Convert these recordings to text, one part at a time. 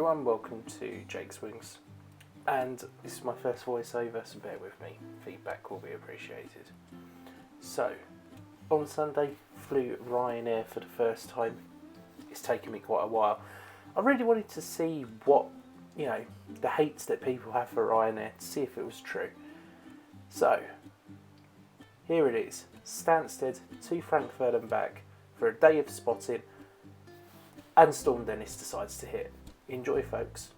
everyone, welcome to Jake's Wings, and this is my first voiceover, so bear with me, feedback will be appreciated. So, on Sunday, flew Ryanair for the first time. It's taken me quite a while. I really wanted to see what, the hates that people have for Ryanair, to see if it was true. So, here it is, Stansted to Frankfurt and back for a day of spotting, and Storm Dennis decides to hit. Enjoy, folks.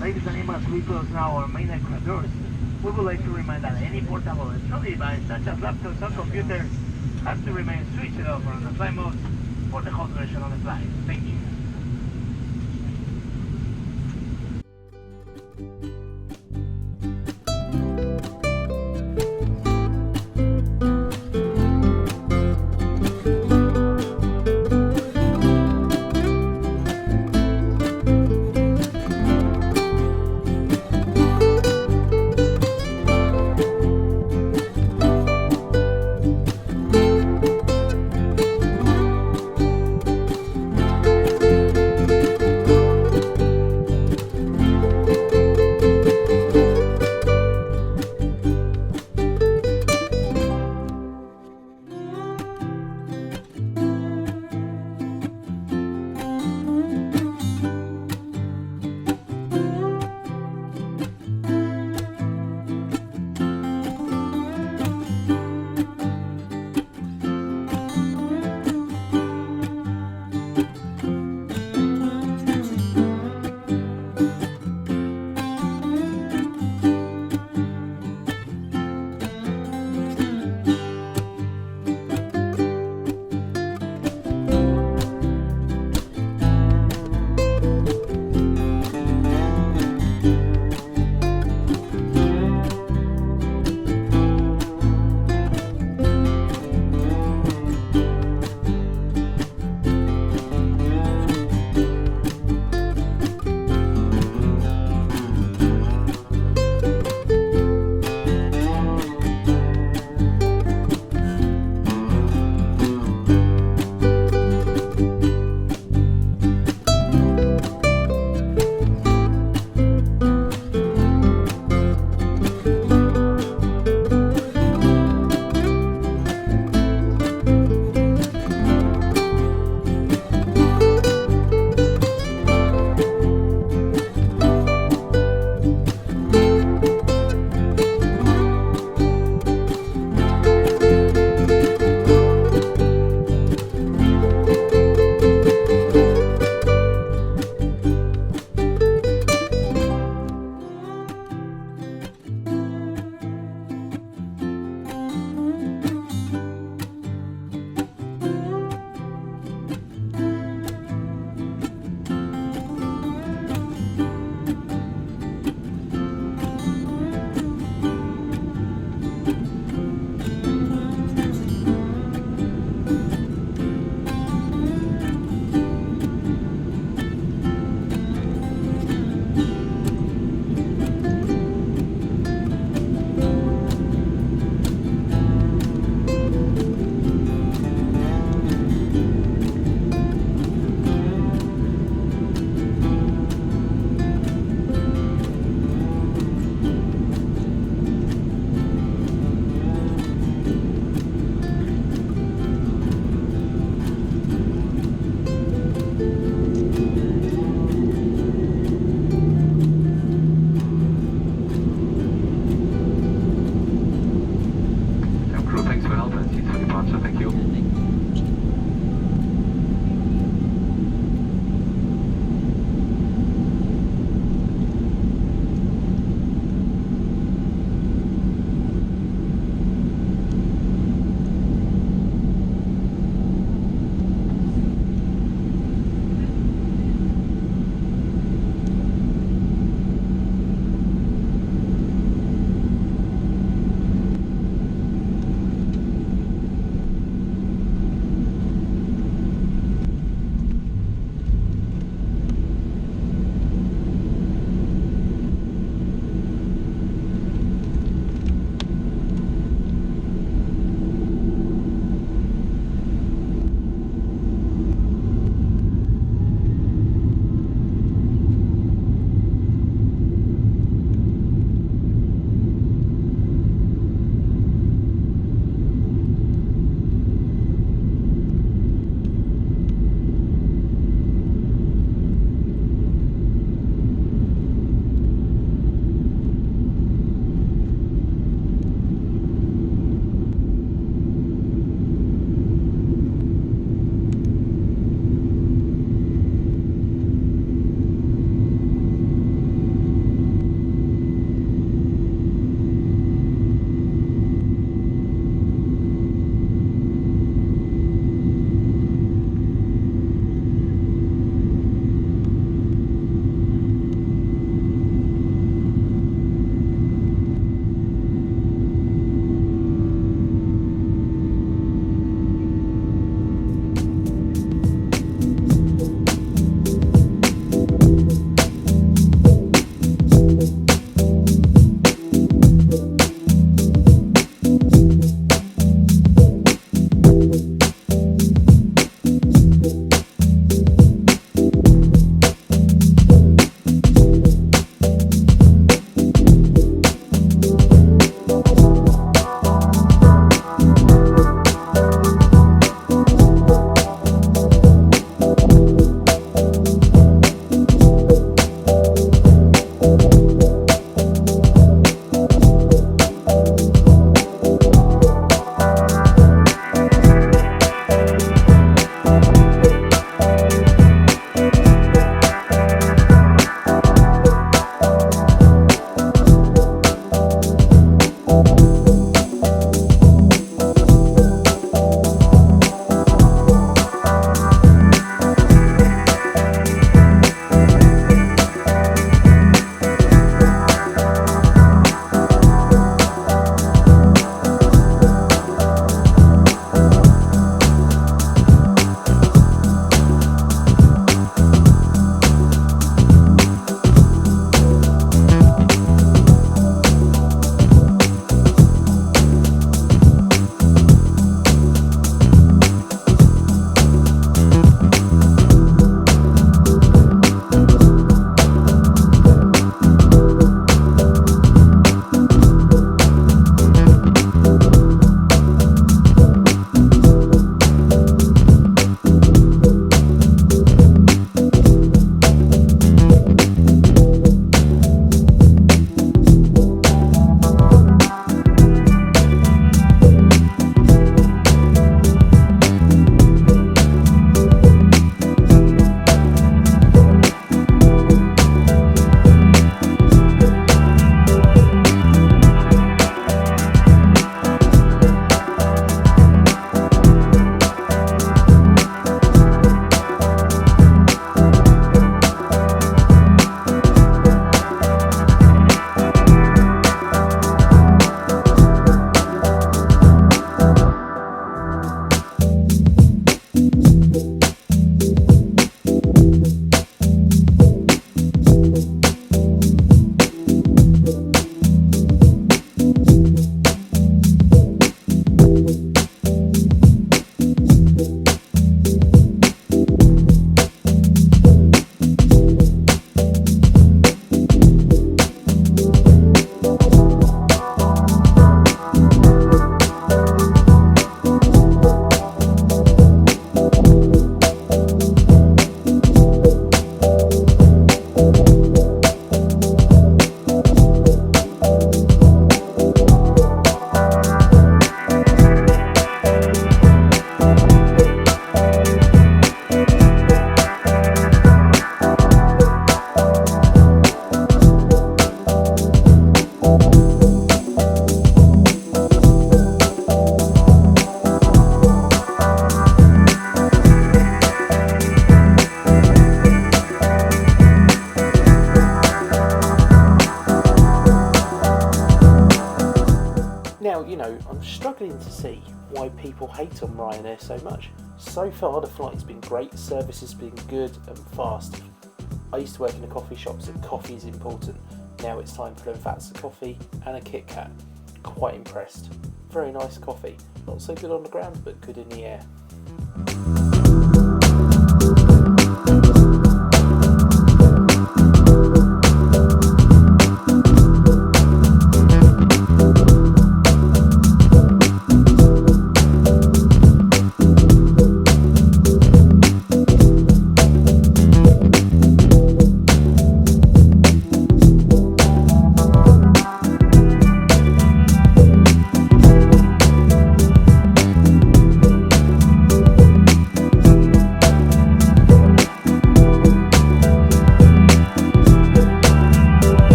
Ladies and gentlemen, we close now our main aircraft doors. We would like to remind that any portable electronic device such as laptops or computers has to remain switched off or on the flight mode for the whole duration of the flight. Thank you. know, I'm struggling to see why people hate on Ryanair so much. So far the flight's been great, service has been good and fast. I used to work in a coffee shop, so coffee is important. Now it's time for a Vatsa coffee and a Kit Kat. Quite impressed. Very nice coffee. Not so good on the ground, but good in the air.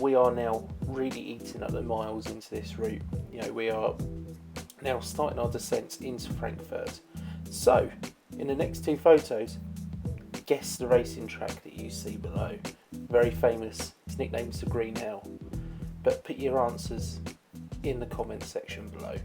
We are now really eating up the miles into this route. You know, we are now starting our descent into Frankfurt. So, in the next two photos, guess the racing track that you see below. Very famous, its nickname's the Green Hell. But put your answers in the comments section below.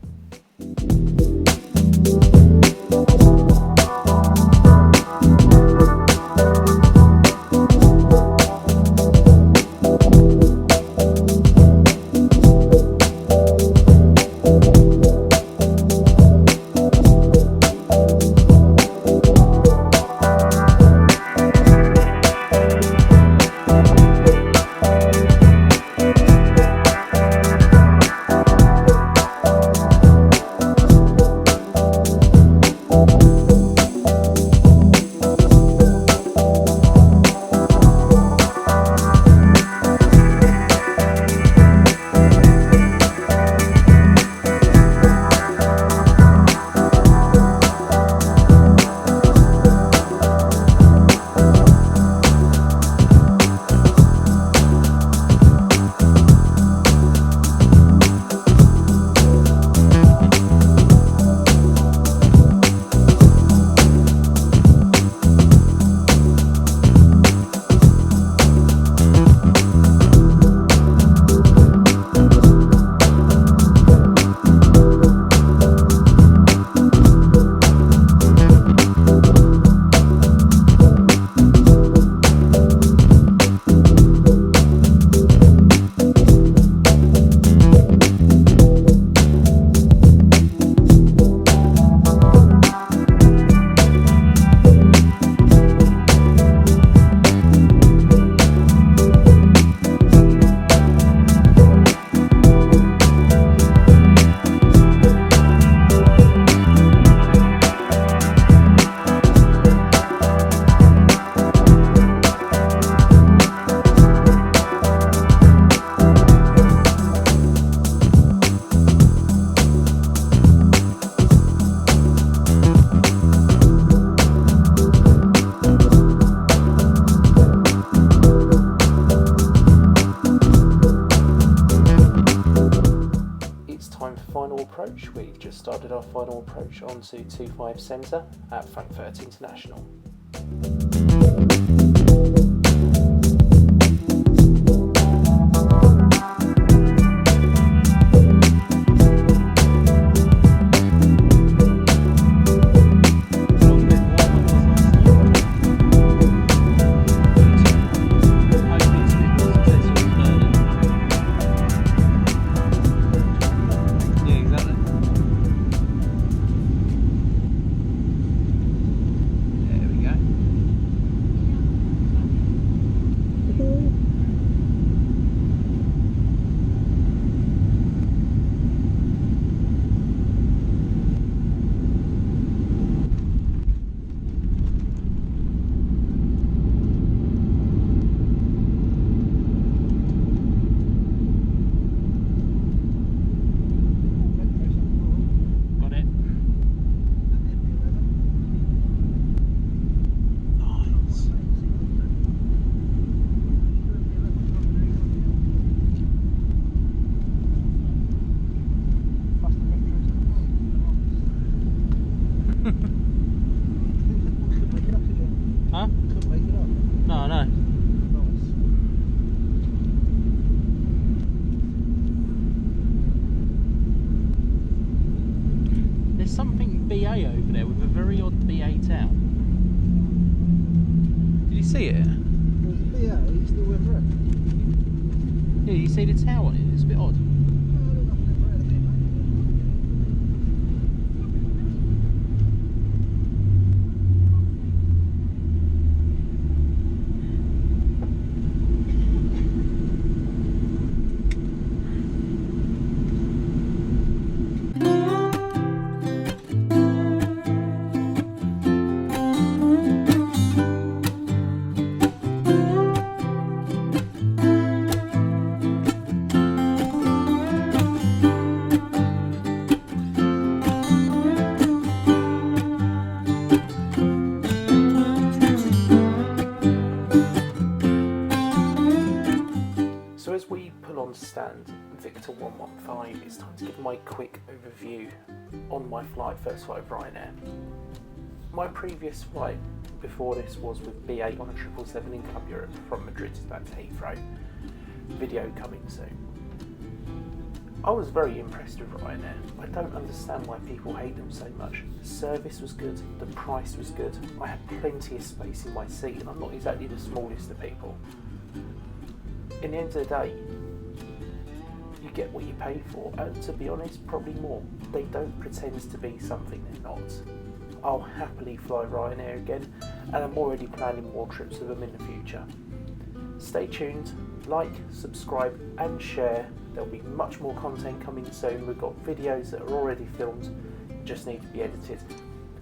Approach. We've just started our final approach onto 25 Centre at Frankfurt International. make it up again. Huh? Couldn't make it up. No, no. Nice. There's something BA over there with a very odd BA town. Did you see it? There's a BA, he's still with Red. Yeah, you see the tower on it? It's a bit odd. So as we pull on stand Victor 115, it's time to give my quick overview on my first flight of Ryanair. My previous flight before this was with BA on a 777 in Club Europe from Madrid back to Heathrow. Video coming soon. I was very impressed with Ryanair. I don't understand why people hate them so much. The service was good, the price was good, I had plenty of space in my seat, and I'm not exactly the smallest of people. In the end of the day, you get what you pay for, and to be honest, probably more. They don't pretend to be something they're not. I'll happily fly Ryanair again, and I'm already planning more trips with them in the future. Stay tuned, like, subscribe and share. There'll be much more content coming soon. We've got videos that are already filmed, just need to be edited.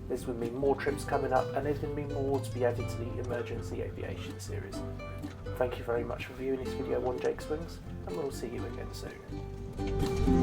There's going to be more trips coming up, and there's going to be more to be added to the emergency aviation series. Thank you very much for viewing this video on Jake's Wings, and we'll see you again soon.